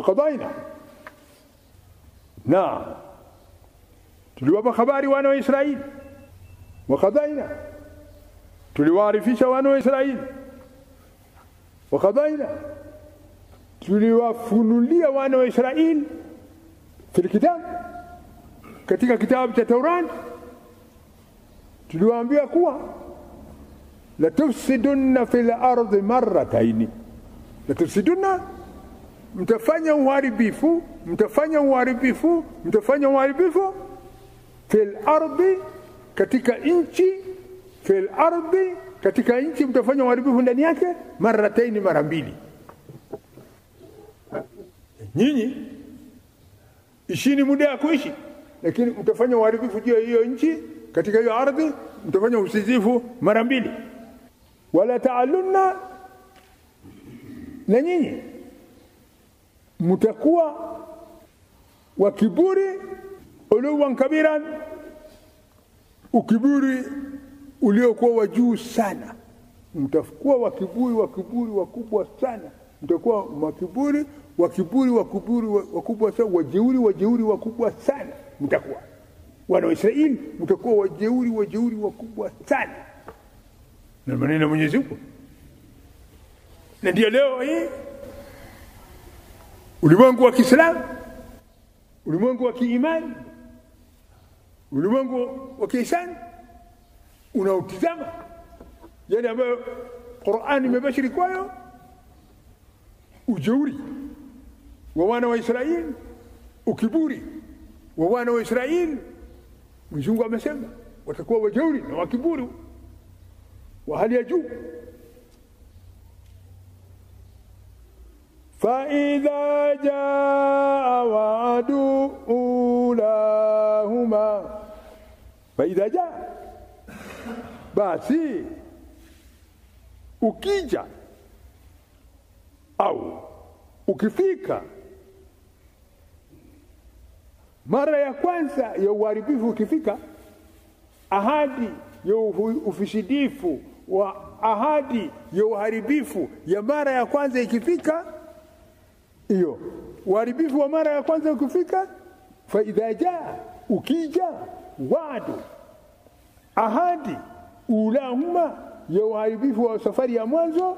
وقضينا نعم tuliwapa habari wana wa Israeli وقضينا tuliwaarifisha wana wa Israeli وقضينا tuliwafunulia wana wa Israeli في الكتاب katika kitabu cha Taurat tuliwaambia kuwa la tufsiduna fil ardi marratayn la tufsiduna mtafanya uharibifu fil ardi katika nchi fil ardi katika nchi mtafanya uharibifu ndani yake marratayn mara mbili nyinyi ishini muda ya kuishi lakini mtafanya uharibifu juu ya hiyo nchi katika hiyo ardhi mtafanya usizifu mara mbili wala ta'alunna na nyinyi mtakuwa wa kiburi uluwan kabiran ukiburi uliokuwa wa juu sana mtakuwa wa kiburi wakubwa sana mtakuwa wakubwa sana wajeuri wakubwa sana mtakuwa wana wa Israeli mtakuwa wajeuri wakubwa sana na maneno Mwenyezi Mungu na ndio leo hii ulimwengu wa Kiislamu ulimwengu wa kiimani ulimwengu wa kiisani unautizama yale ambayo Qur'ani imebashiri kwayo ujeuri wa wana wa Israeli ukiburi wa wana wa Israeli Mungu amesema watakuwa wajeuri na wakiburi wa hali ya juu فإذا جاء وعد أولاهما فإذا جاء basi ukija au ukifika mara ya kwanza ya uharibifu ukifika ahadi ya ufisidifu wa ahadi ya uharibifu ya mara ya kwanza ikifika hiyo uharibifu wa mara ya kwanza ukifika fa idha jaa ukija wadu ahadi ulahuma ya uharibifu wa safari ya mwanzo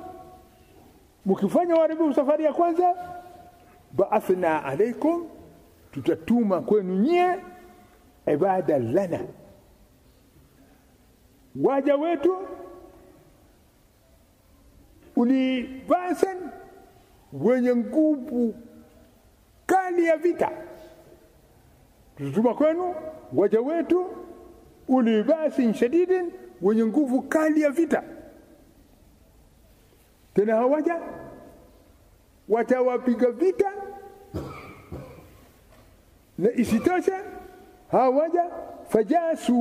mkifanya uharibifu safari ya kwanza ba'athna alaykum tutatuma kwenu nyie ibada lana waja wetu ulibasan wenye nguvu kali ya vita tutuma kwenu waja wetu ulibasin shadidin wenye nguvu kali ya vita tena hawaja watawapiga vita na isitoshe hawaja fajasu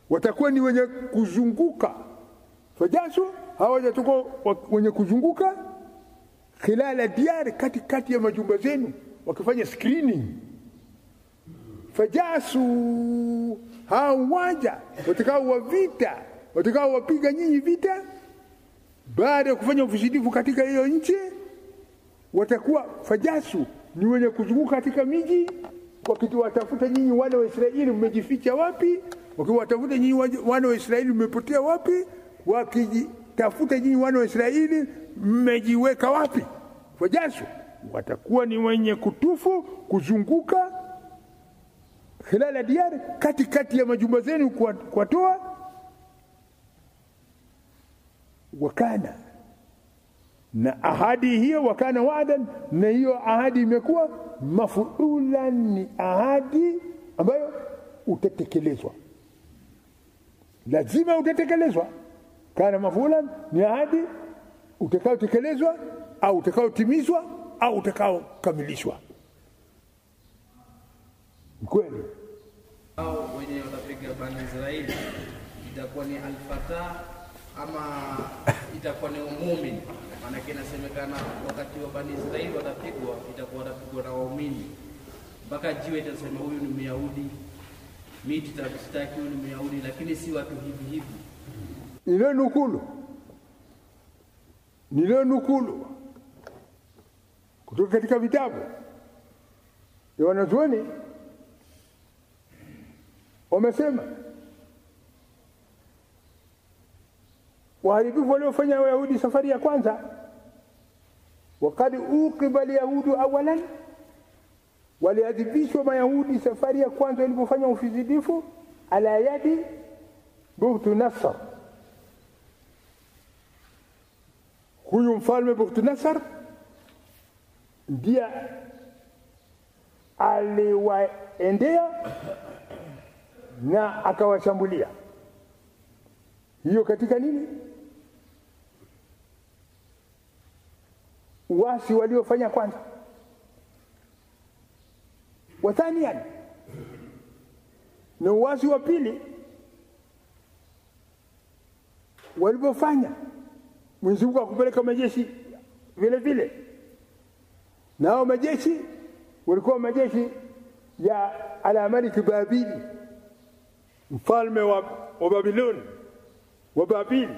watakuwa ni wenye kuzunguka fajasu hawaja tuko wenye kuzunguka khilala diyar katikati ya majumba zenu wakifanya screening fajasu hawaja watakao wa vita watakao wapiga nyinyi vita baada ya kufanya ufisidifu katika hiyo nchi watakuwa fajasu ni wenye kuzunguka katika miji wakiwatafuta nyinyi wana wa Israeli mmejificha wapi wakiwatafuta nyinyi wana wa Israeli mmepotea wapi wakitafuta nyinyi wana wa Israeli mmejiweka wapi fajasu watakuwa ni wenye kutufu kuzunguka khilala diyar katikati ya majumba zenu kuwatoa wakana na ahadi hiyo wakana waadan na hiyo ahadi imekuwa mafuulan ni ahadi ambayo utatekelezwa lazima utatekelezwa kana mafuulan ni ahadi utakaotekelezwa au utakaotimizwa au utakaokamilishwa kweli au wenye watapiga Bani Israeli itakuwa ni al-Fatah ama itakuwa ni muumini maana inasemekana wakati wa Bani Israeli watapigwa itakuwa watapigwa na waumini mpaka jiwe itasema huyu ni Myahudi miti tabistaki huyu ni Myahudi lakini si watu hivi ile nukulu nilionukulu kutoka katika vitabu ya wanazuoni wamesema waharibifu waliofanya Wayahudi safari ya kwanza, wakati uqiba al-yahudu awalan, waliadhibishwa Mayahudi safari ya kwanza walipofanya ufizidifu ala yadi Bukhtu Nasr. Huyu mfalme Bukhtu Nasr ndiye aliwaendea na akawashambulia. Hiyo katika nini? Uasi waliofanya kwanza. Wathanian, na uasi wa pili walipofanya, Mwenyezi Mungu akupeleka majeshi vile vile. Nao majeshi walikuwa majeshi ya al-Malik Babili, mfalme wa Babiloni wa Babili,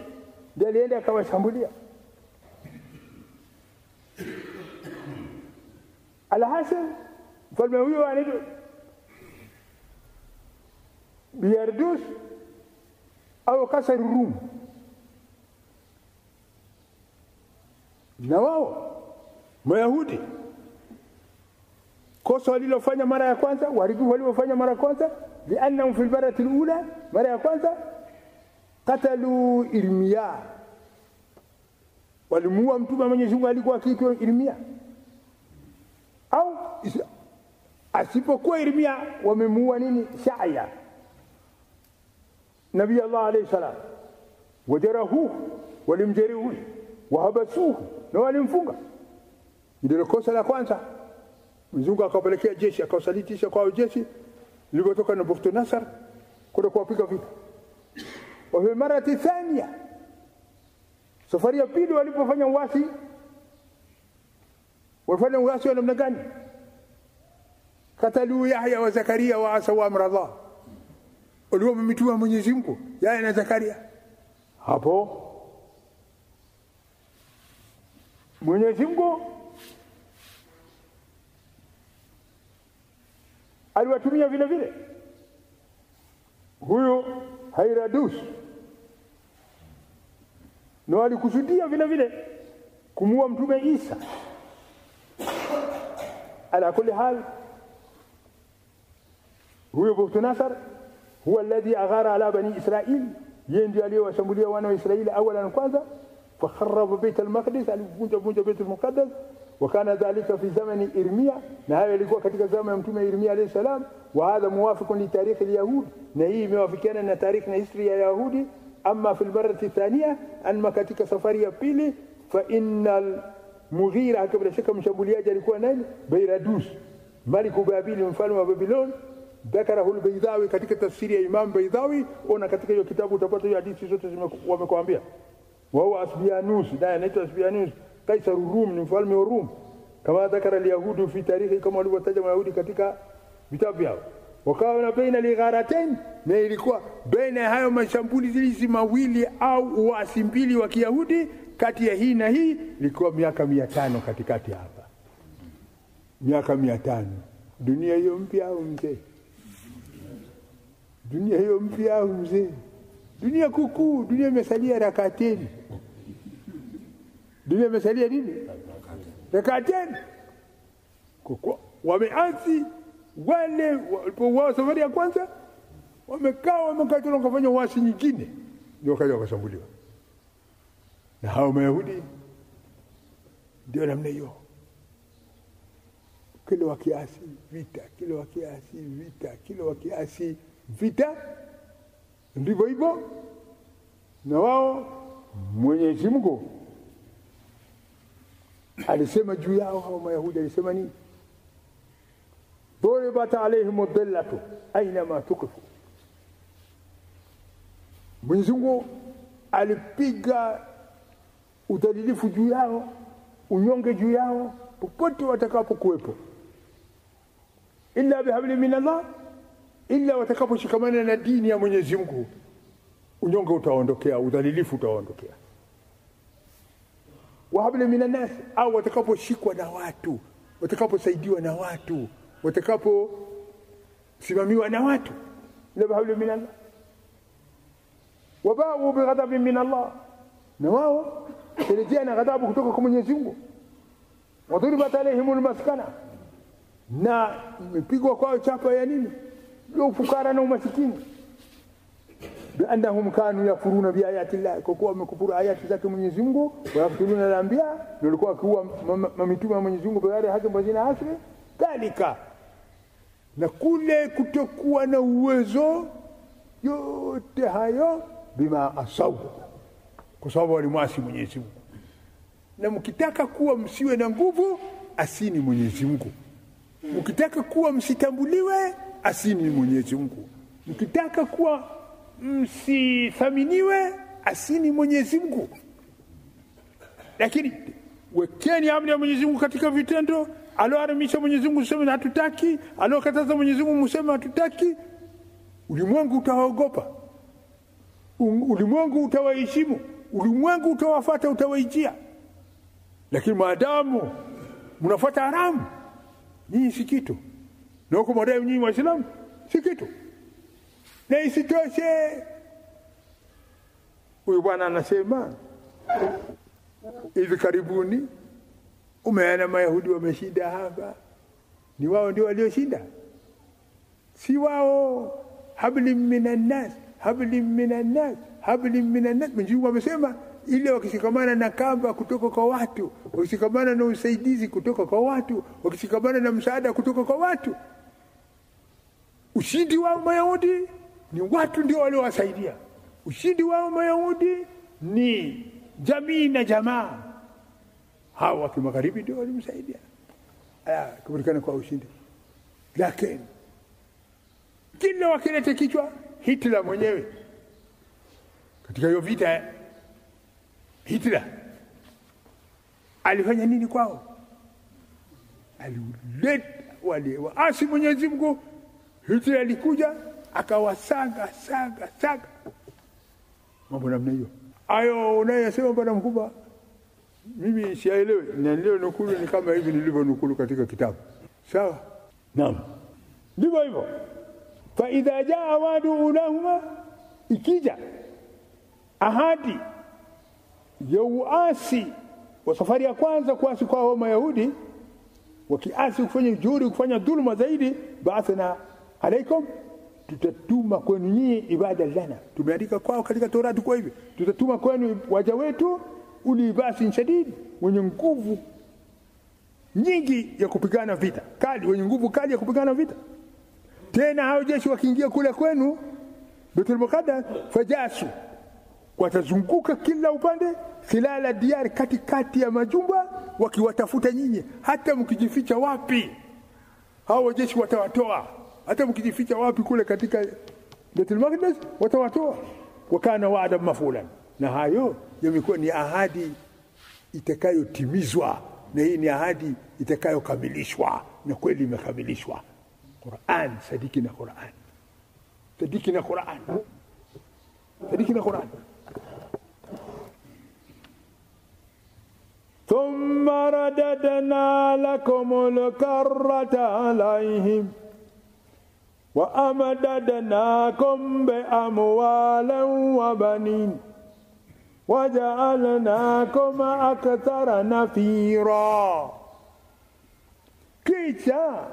ndiye alienda akawashambulia. Al-Hasan, mfalme huyo anaitwa Biyardus au Kasar Rum, na wao Mayahudi kosa walilofanya mara ya kwanza, waharibifu waliofanya mara ya kwanza, liannahum fil barati alula, mara ya kwanza qatalu Irmia, walimuua mtume Mwenyezi Mungu alikuwa akiitwa Irmia, au asipokuwa Irmia wamemuua nini? Shaya, Nabii Allah alayhi salam, wajarahu, walimjeruhi, wahabasuhu, na walimfunga. Ndio kosa la kwanza. Mzungu akapelekea jeshi, akawasalitisha kwa jeshi lilipotoka na Bukhtu Nasr kwenda kuwapiga vita. Wa fi marati thania, safari ya pili walipofanya uasi, walifanya uasi wa namna gani? Katalu Yahya wa Zakaria wa asaw amra Allah, walikuwa wamemituma Mwenyezi Mungu Yahya na Zakaria. Hapo Mwenyezi Mungu aliwatumia vile vile huyo Hairadus, na walikusudia vile vile kumuua mtume Isa. Ala kulli hal, huyo Bukhtu Nasr huwa alladhi aghara ala bani Israil, yeye ndiye aliyowashambulia wana wa Israeli awalan kwanza, fakharraba Bait al-Maqdis, alivunja Bait al-Muqaddas. وكان ذلك في زمن إرميا، نهاية ilikuwa katika zama ya mtume Irmia alayhi salam. وهذا موافق لتاريخ اليهود، na hii imewafikiana na tarikh na historia ya Yahudi. Amma fi al-marrati thaniya, amma katika safari ya pili, fa innal Mughira, kabla shaka mshambuliaji alikuwa nani? Bairadus, maliku Babili, mfalme wa Babilon. Dhakarahu al-Baydawi katika tafsiri ya Imam Baydawi. Ona katika hiyo kitabu utapata hiyo hadithi zote wamekwambia. Wa huwa Asbianus, naye anaitwa Asbianus Kaisar Rum, ni mfalme wa Rum, kama dhakara al-Yahudu fi tarikhi, kama walivyotaja Wayahudi katika vitabu vyao. Wakawa baina ligharatayn, na ilikuwa baina hayo mashambulizi mawili au uasi mbili wa Kiyahudi, kati ya hii na hii ilikuwa miaka 500 katikati hapa. Miaka 500. Dunia hiyo mpya au mzee? Dunia hiyo mpya au mzee? Dunia kuku, dunia imesalia rakateni. Dunia imesalia nini? Rakateni. Kwa wameanzi wale wao safari ya kwanza, wamekaa wamekatana kufanya uasi nyingine, ndio kaja wakashambuliwa na hao Mayahudi. Ndio namna hiyo, kile wakiasi vita, kile wakiasi vita, kile wakiasi vita, ndivyo hivyo. Na wao Mwenyezi Mungu alisema juu yao hao Mayahudi, alisema nini? ضربت عليهم الذلة أينما تقفوا. Mwenyezi Mungu alipiga udhalilifu juu yao, unyonge juu yao popote watakapokuwepo. Illa bihabli min Allah, illa watakaposhikamana na dini ya Mwenyezi Mungu, unyonge utaondokea, udhalilifu utaondokea. wa habli minan nas, au watakaposhikwa na watu, watakaposaidiwa na watu, watakaposimamiwa na watu, la habli minan nas. Wabau bighadabin min Allah, na wao kurejea na ghadhabu kutoka kwa Mwenyezi Mungu. Wadhuribat alaihimul maskana, na mpigwa kwao chapa ya nini? Ya ufukara na umasikini. Biannahum kanu yakfuruna biayati Allah, kwa kuwa wamekufuru ayati zake Mwenyezi Mungu. Wayaqtuluna al-anbiya, walikuwa wakiua mamitume wa Mwenyezi Mungu bighairi haqqin wa zina asri dalika. Na kule kutokuwa na uwezo, yote hayo bima asaw, kwa sababu walimwasi Mwenyezi Mungu. Na mkitaka kuwa msiwe na nguvu, asini Mwenyezi Mungu. Mkitaka kuwa msitambuliwe, asini Mwenyezi Mungu. Mkitaka kuwa msithaminiwe, asini Mwenyezi Mungu. Lakini wekeni amri ya Mwenyezi Mungu katika vitendo. Aloharamisha Mwenyezi Mungu mseme hatutaki, alokataza Mwenyezi Mungu mseme hatutaki. Ulimwengu utawaogopa, ulimwengu utawaheshimu, ulimwengu utawafuata, utawaijia. Lakini maadamu mnafuata haramu, nyinyi si kitu. Na huko madai nyinyi Waislamu si kitu. Na isitoshe, huyu bwana anasema hivi karibuni umeona Mayahudi wameshinda hapa. Ni wao ndio walioshinda, si wao. Habli minan nas, habli minan nas, habli minan nas. Mwenyezi Mungu amesema ile wakishikamana na kamba kutoka kwa watu, wakishikamana na usaidizi kutoka kwa watu, wakishikamana na msaada kutoka kwa watu, ushindi wao Mayahudi ni watu ndio waliowasaidia. Ushindi wao Mayahudi ni jamii na jamaa, hawa wa magharibi ndio walimsaidia kupatikana kwa ushindi. Lakini kila wakileta kichwa, Hitler mwenyewe katika hiyo vita, Hitler alifanya nini kwao? Alileta wale waasi Mwenyezi Mungu. Hitler alikuja akawasaga saga mambo namna hiyo. Ayo unayosema bwana mkubwa, mimi sielewi, na leo nukulu ni kama hivi nilivyonukulu katika kitabu. Sawa? Naam. Ndivyo hivyo. Fa idha jaa wadu ulahuma, ikija ahadi ya uasi wa safari ya kwanza, kuasi kwa hao Mayahudi, wakiasi kufanya juhudi, kufanya dhulma zaidi, baathna alaikum, tutatuma kwenu nyinyi ibada lana. Tumeandika kwao katika Torati kwa hivi, tutatuma kwenu waja wetu uli basi shadidi, wenye nguvu nyingi ya kupigana vita kali, wenye nguvu kali ya kupigana vita. Tena hao jeshi wakiingia kule kwenu Baitul Muqaddas, fajasu, watazunguka kila upande, khilala diyar, katikati ya majumba, wakiwatafuta nyinyi. Hata mkijificha wapi, hao jeshi watawatoa. Hata mkijificha wapi kule katika Baitul Muqaddas, watawatoa. Wakana wa'da mafulan, na hayo yamekuwa ni ahadi itakayotimizwa, na hii ni ahadi itakayokamilishwa, na kweli imekamilishwa. Qur'an, sadiki na Qur'an, sadiki na Qur'an, sadiki na Qur'an. Thumma radadna lakumul karrata alaihim wa amadadnakum bi amwalin wa banin waja'alnakum akthara nafira. Kisha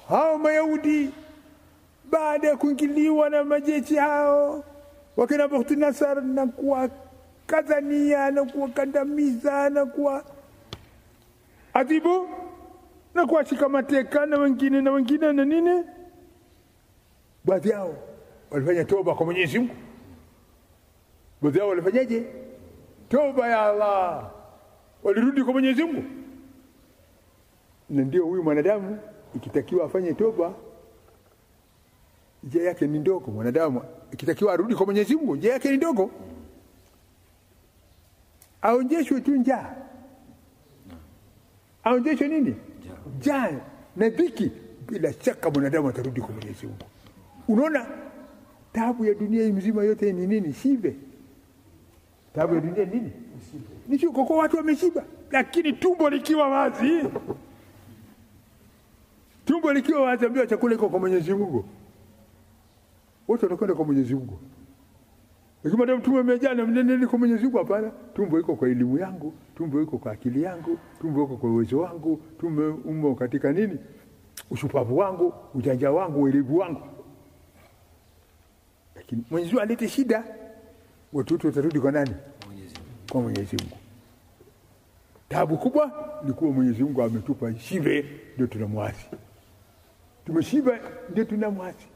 hao Mayahudi baada ya kuingiliwa na majeshi hao wakina Bukhti Nasar, na kuwa kadhania, na kuwa kandamiza, na kuwa adhibu, na kuwa shika mateka na wengine na nini, baadhi yao walifanya toba kwa Mwenyezi Mungu. Baadhi yao walifanyaje? Toba ya Allah, walirudi kwa Mwenyezi Mungu. Na ndio huyu mwanadamu ikitakiwa afanye toba, njia yake ni ndogo. Mwanadamu ikitakiwa arudi kwa Mwenyezi Mungu, njia yake ni ndogo. Aonjeshwe tu njaa, aonjeshwe nini? Njaa na dhiki, bila shaka mwanadamu atarudi kwa Mwenyezi Mungu. Unaona taabu ya dunia mzima yote ni nini? Shibe. Taabu ya dunia nini? Ni sio kwa watu wameshiba, lakini tumbo likiwa wazi. Tumbo likiwa wazi, ambia chakula iko kwa Mwenyezi Mungu. Wote watakwenda kwa Mwenyezi Mungu. Lakini ndio mtume amejana mnene kwa Mwenyezi Mungu, hapana. Tumbo iko kwa elimu yangu, tumbo iko kwa akili yangu, tumbo iko kwa uwezo wangu, tumbo umo katika nini? Ushupavu wangu, ujanja wangu, uelevu wangu. Lakini Mwenyezi Mungu alete shida, watoto watarudi kwa nani? Kwa Mwenyezi Mungu. Taabu kubwa ni kuwa Mwenyezi Mungu ametupa shibe, ndio tunamwasi. Tumeshiba ndio tunamwasi.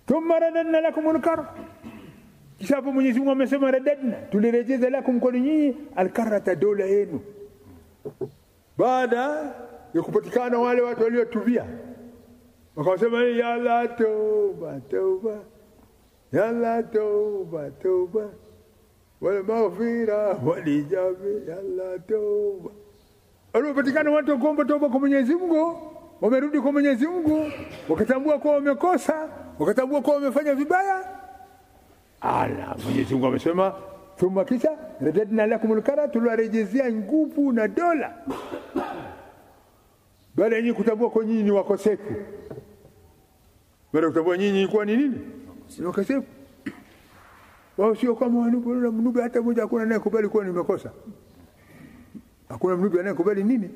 Thumma radadna lakumul karra, kisha hapo Mwenyezi Mungu amesema radadna, tulirejeza lakum kwa nyinyi alkarata, dola yenu, baada ya kupatikana wale watu waliotubia wakasema ya Allah toba toba, ya Allah toba toba, wal maghfira wal ijabi, ya Allah toba. Walipopatikana watu wakuomba toba kwa Mwenyezi Mungu, wamerudi kwa Mwenyezi Mungu, wakatambua kwa wamekosa, wakatambua kwa wamefanya vibaya. Mwenyezi Mungu amesema thumma kisha radadna lakumul karra, tuliwarejezea nguvu na dola, baada ya nyinyi kutambua kwa nyinyi ni wakosefu. Baada ya kutambua nyinyi kwa nini ni wakosefu, wao sio kama mnubi hata mmoja hakuna anayekubali kuwa nimekosa. Hakuna mnubi anayekubali nini?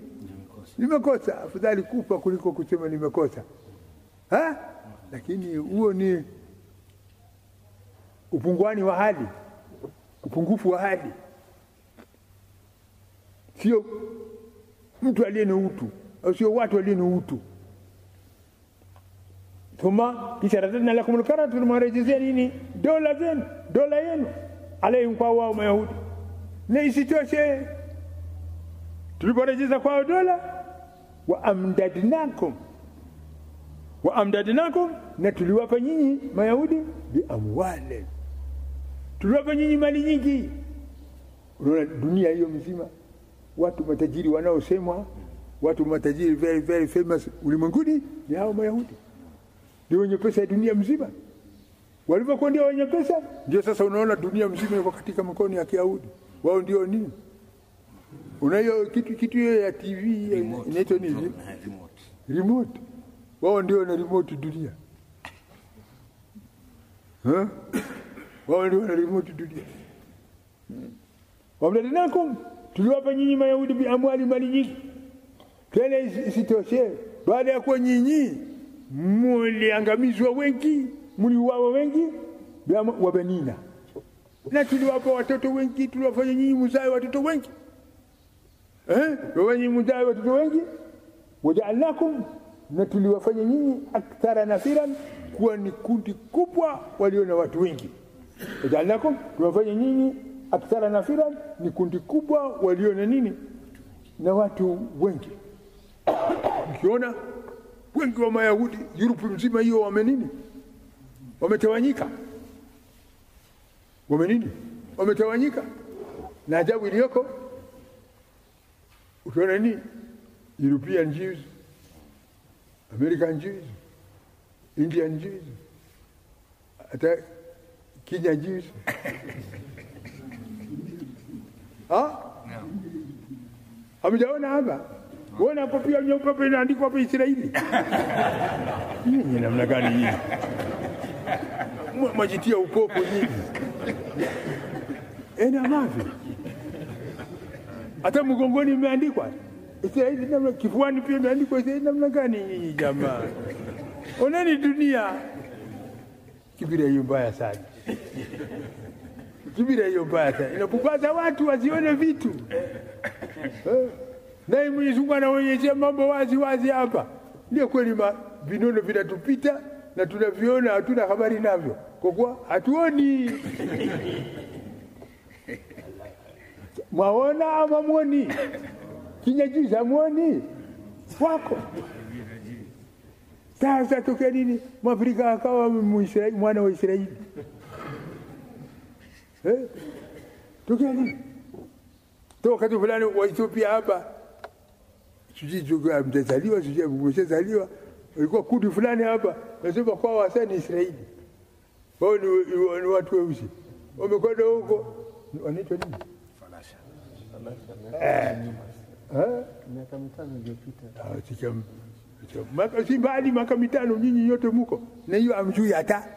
Nimekosa. Afadhali kufa kuliko kusema nimekosa. Lakini huo ni upunguani wa hali, upungufu wa hali. Sio mtu aliye na utu, au sio watu walio na utu. Thumma kisha radadna lakumul karra, tulimarejezea nini? Dola zenu, dola yenu alayhim, kwa wao Mayahudi. Na isitoshe tuliporejeza kwa dola, wa amdadnakum, na tuliwapa nyinyi Mayahudi bi amwali, tuliwapa nyinyi mali nyingi. Unaona dunia hiyo mzima, watu matajiri wanaosemwa, watu matajiri very very famous ulimwenguni ni hao Mayahudi. Ndio wenye pesa ya dunia mzima. Walipokuwa ndio wenye pesa, ndio sasa unaona dunia mzima iko katika mikono ya Kiyahudi. Wao ndio nini? Unayo kitu ya TV inaitwa nini? Remote. Wao ndio na remote dunia. Wao ndio na remote dunia. Wamdadnakum, tuliwapa nyinyi Mayahudi bi amwali, mali nyingi. Tena isitoshe, baada ya kuwa nyinyi mliangamizwa wengi, mliuawa wengi, wa banina, na tuliwapa watoto wengi, tuliwafanya nyinyi mzae watoto wengi. Wenye mzae watoto wengi, waja'alnakum, na tuliwafanya nyinyi akthara nafiran, kuwa ni kundi kubwa walio na watu wengi. Waja'alnakum, tuliwafanya nyinyi akthara nafiran, ni kundi kubwa walio na nini? Na watu wengi. Ukiona wengi wa Mayahudi Europe mzima hiyo wamenini? Wametawanyika. Wametawanyika. Na ajabu iliyoko, ukiona nini? European Jews, American Jews, Indian Jews, hata Kenya Jews. Hamjaona hapa? Uona hapo pia nyeupe inaandikwa hapo Israeli. Nini namna gani hii? Majitia upopo nyingi. Ena mavi. Hata mgongoni imeandikwa Israeli, namna kifuani pia imeandikwa Israeli. Namna gani hii jamaa? Oneni dunia. Kibira hiyo mbaya sana. Kibira hiyo mbaya sana. Inapupaza watu wasione vitu. Na Mwenyezi Mungu anaonyesha mambo wazi wazi hapa. Ndio kweli vinono vinatupita na tunaviona, hatuna habari navyo. Kwa kuwa hatuoni. Mwaona ama muoni? Kinyajiza muoni? Wako. Sasa tokea nini? Mwafrika akawa mwana wa Israeli. Tokea nini? Toka tu fulani wa Ethiopia hapa. Sijui tuko mtazaliwa, sijui mmeshazaliwa. Walikuwa kundi fulani hapa, nasema kwa wasani Israeli. Wao ni watu weusi. wamekwenda huko, wanaitwa nini? Falasha. Miaka 5 iliyopita. Si mbali miaka 5 nyinyi yote mko. Na hiyo amjui hata.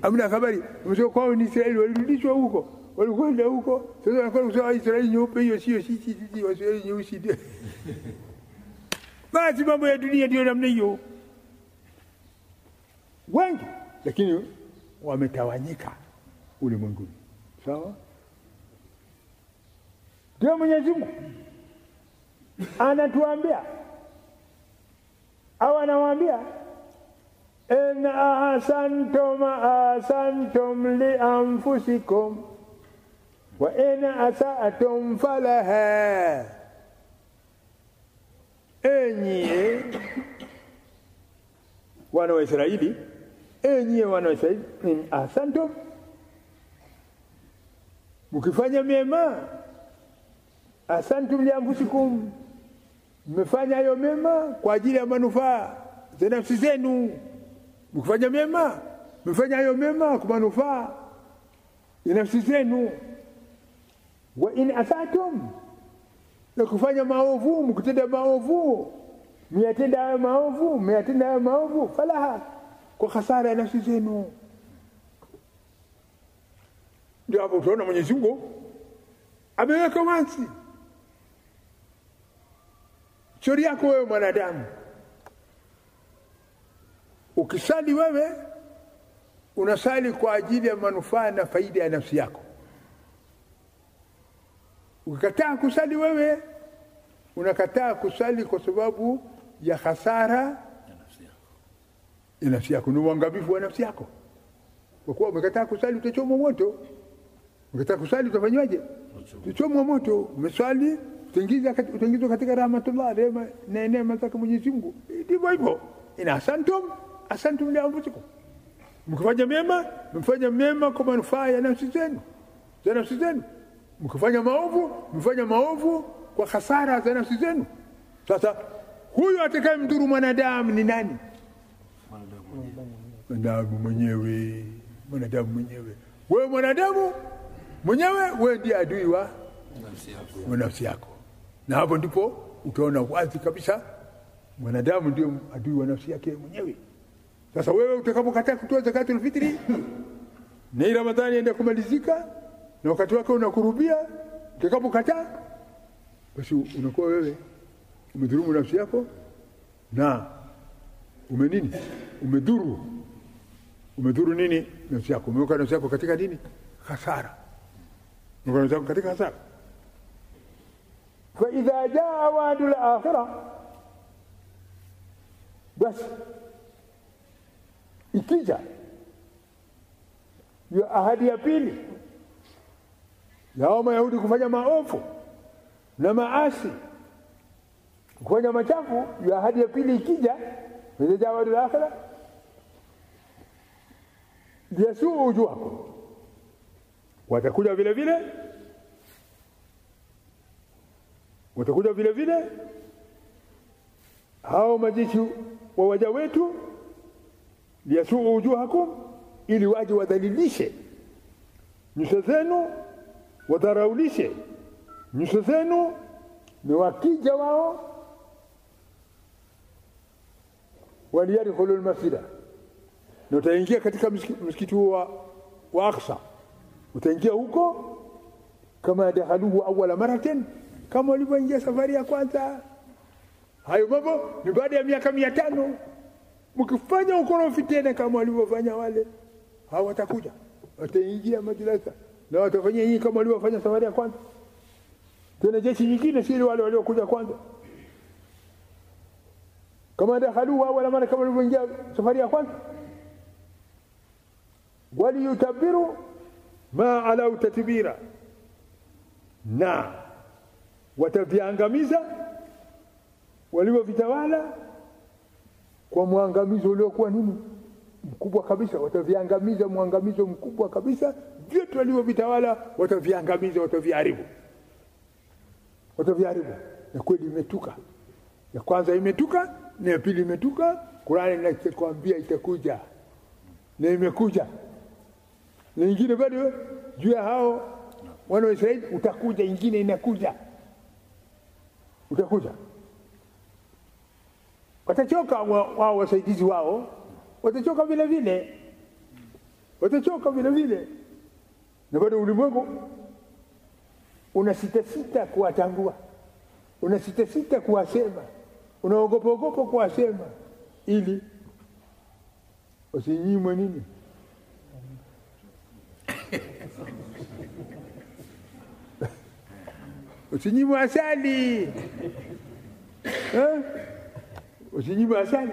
Hamna habari. Msio kwao ni Israeli walirudishwa huko. Walikwenda huko. Sasa wanakwenda kusema Israeli nyeupe hiyo sio sisi Waisraeli nyeusi ndio. Basi mambo ya dunia ndio namna hiyo. Wengi lakini wametawanyika ulimwenguni. Sawa? Ndio Mwenyezi Mungu anatuambia au anawaambia in ahsantum li anfusikum wa in asa'tum falaha. Enyi wana wa Israeli, in ahsantum, mkifanya mema, ahsantum li anfusikum, mmefanya hayo mema kwa ajili ya manufaa za nafsi zenu. Mkifanya mema, mmefanya hayo mema kwa manufaa ya nafsi zenu. Wa in asatum, na kufanya maovu, mkitenda maovu, mmetenda maovu, falaha, kwa hasara ya nafsi zenu. Ndio hapo tunaona Mwenyezi Mungu ameweka wazi shauri yako wewe mwanadamu. Ukisali wewe unasali kwa ajili ya manufaa na faida ya nafsi yako. Ukikataa kusali wewe unakataa kusali kwa sababu ya hasara ya nafsi yako, ni uangamivu wa nafsi yako. Kwa kuwa umekataa kusali utachomwa moto. Ukikataa kusali utafanywaje? Utachomwa moto. Umesali utaingizwa katika rahmatullah, rehema na neema zake Mwenyezi Mungu. Ndivyo hivyo. Ina asantum li anfusikum. Mkifanya mema, mfanya mema kwa manufaa ya nafsi zenu. Mkifanya maovu kwa hasara za nafsi zenu. Sasa huyu atakayemdhuru mwanadamu ni nani? Mwanadamu mwenyewe. Wewe mwanadamu mwenyewe, wewe ndiye adui wa nafsi yako. Na hapo ndipo utaona wazi kabisa mwanadamu ndio adui wa nafsi yake mwenyewe. Sasa wewe utakapokataa kutoa zakatul fitri na Ramadhani inaenda kumalizika na wakati wake unakurubia, utakapokataa basi unakuwa wewe umedhulumu nafsi yako na umedhuru nini nafsi yako. Umeweka nafsi yako katika nini? Hasara. Fa idha jaa wa'dul akhirah, basi ikija ya ahadi ya pili ya Mayahudi kufanya maovu na maasi, kufanya machafu, ya ahadi ya pili ikija, idha jaa wa'dul akhirah yasuu wujuhakum, watakuja vile vile hao majishi wa waja wetu, yasuu wujuhakum, ili waje wadhalilishe nyuso zenu, wadharaulishe nyuso zenu. Ni wakija wao waliyadkhulul masjida, na utaingia katika msikiti wa Aqsa, utaingia huko kama dakhaluhu awwala maratin, kama walivyoingia safari ya kwanza. Hayo mambo ni baada ya miaka 500. Mkifanya ukorofi tena kama walivyofanya wale, hao watakuja, wataingia madrasa na watafanya hii kama walivyofanya safari ya kwanza. Tena jeshi nyingine si wale waliokuja kwanza, kama dakhaluhu awwala mara, kama walivyoingia safari ya kwanza. Waliyutabiru ma alau tatbira, na wataviangamiza walivyovitawala kwa mwangamizo uliokuwa nini? Mkubwa kabisa. Wataviangamiza mwangamizo mkubwa kabisa. Vyote walivyovitawala wataviangamiza, wataviharibu. Na kweli imetuka. Ya kwanza imetuka, na ya pili imetuka. Qur'ani inakwambia itakuja, na imekuja. na nyingine bado juu ya hao wana wa Israeli utakuja, nyingine inakuja, utakuja. Watachoka wao wasaidizi wao, watachoka vile vile, watachoka vile vile. Na bado ulimwengu unasitasita kuwatangua, unasitasita kuwasema, unaogopa kuwasema ili usinyimwe nini? Usinyimwe asali. Usinyimwe asali.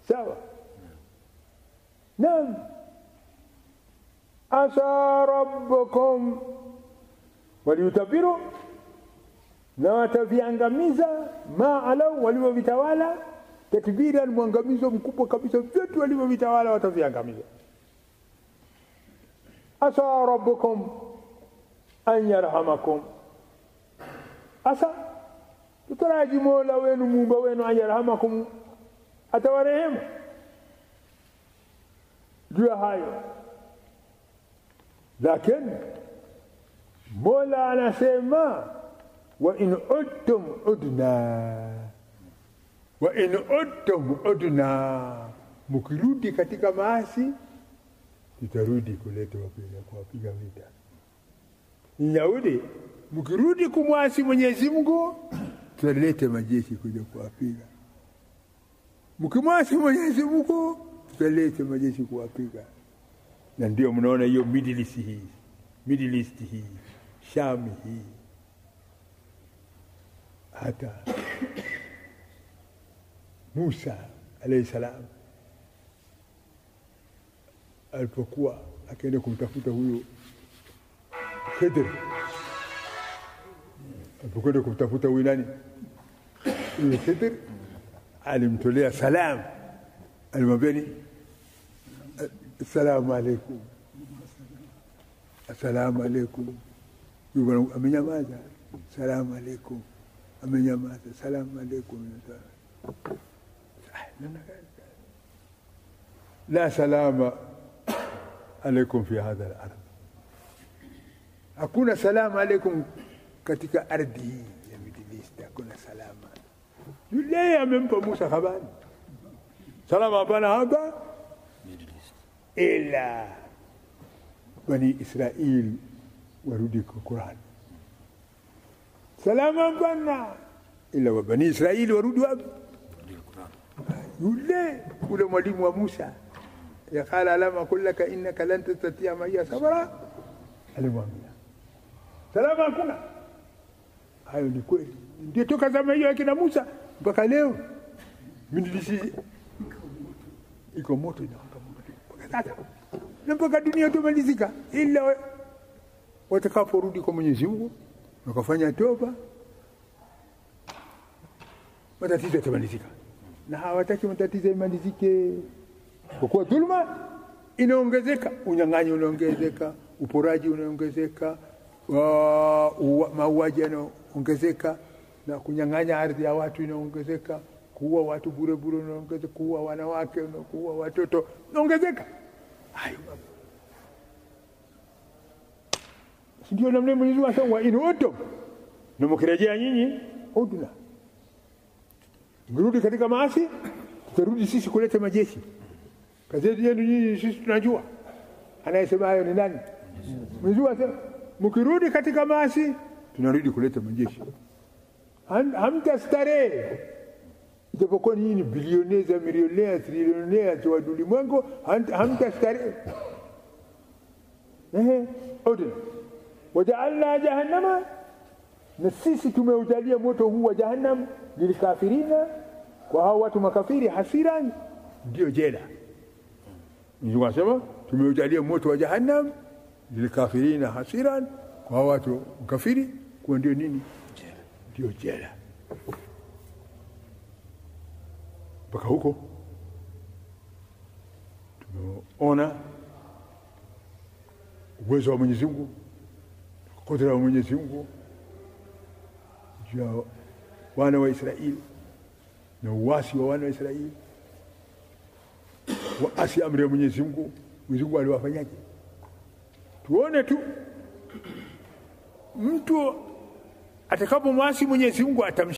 Sawa. Naam. Asa rabbukum waliyutabiru, na wataviangamiza maalau walivyovitawala, tatbira, mwangamizo mkubwa kabisa, vyote walivyovitawala wataviangamiza. Asa rabbukum an yarhamakum, asa tutaraji Mola wenu Muumba wenu an yarhamakum, atawarehemu juu ya hayo. Lakini Mola anasema wa in udtum udna, wa in udtum udna, mkirudi katika maasi tutarudi kuleta kuwapiga vita. Yahudi mkirudi kumwasi Mwenyezi Mungu tutalete majeshi kuja kuwapiga. Mkimwasi Mwenyezi Mungu tutalete majeshi kuwapiga. Na ndio mnaona hiyo Middle East hii, Sham hii, hata Musa alayhi salam alipokuwa akaenda kumtafuta huyo Khidr, alipokwenda kumtafuta huyo nani, huyo Khidr, alimtolea salam, alimwambia ni assalamu alaikum, assalamu alaikum. Yule amenyamaza, assalamu alaikum, amenyamaza, assalamu alaikum. La salama alaikum fi hadha al-ardh, hakuna salama alaikum katika ardhi hii ya Middle East, hakuna salama. Yule amempa Musa habari, salama hapana hapa ila Bani Israil warudi kwa Qur'an. Salama bana ila wa Bani Israil warudi wapi? Yule mwalimu wa Musa yakala alama kullaka innaka lan tastatia ma'iya sabra, alimwambia salama hakuna. Hayo ni kweli, ndio toka zama hiyo akina Musa mpaka leo Middle iko moto inawaka na mpaka dunia tumalizika, ila watakaporudi kwa Mwenyezi Mungu wakafanya toba matatizo yatamalizika. Na hawataki matatizo yamalizike, kwa kuwa dhulma inaongezeka, unyang'anyi unaongezeka, uporaji unaongezeka, mauaji yanaongezeka, na kunyang'anya ardhi ya watu inaongezeka, kuua watu bure unaongezeka, kuua wanawake, kuua watoto unaongezeka. Hayo ndio namna Mwenyezi Mungu asema in udtum, na mkirejea nyinyi udna, mrudi katika maasi, tutarudi sisi kuleta majeshi. Kazi yenu nyinyi sisi tunajua. Anayesema hayo ni nani? Mwenyezi Mungu asema mkirudi katika maasi tunarudi kuleta majeshi. Hamtastarehe, ijapokuwa nyinyi bilionea, milionea, trilionea wa ulimwengu, hamtastarehe. Udna waja'alna jahannama, na sisi tumeujalia moto huu wa jahannam lilikafirina, kwa hao watu makafiri, hasiran, ndio jela. Mungu anasema tumeujalia moto wa jahannam lilikafirina hasiran, kwa hao watu makafiri, kwa ndio nini? Jela. Ndio jela. Mpaka huko tumeona uwezo wa Mwenyezi Mungu, kudra wa Mwenyezi Mungu juu ya wana wa Israeli na uasi wa wana wa Israeli, waasi amri ya Mwenyezi Mungu. Mwenyezi Mungu aliwafanyaje? tuone tu mtu atakapomwasi Mwenyezi Mungu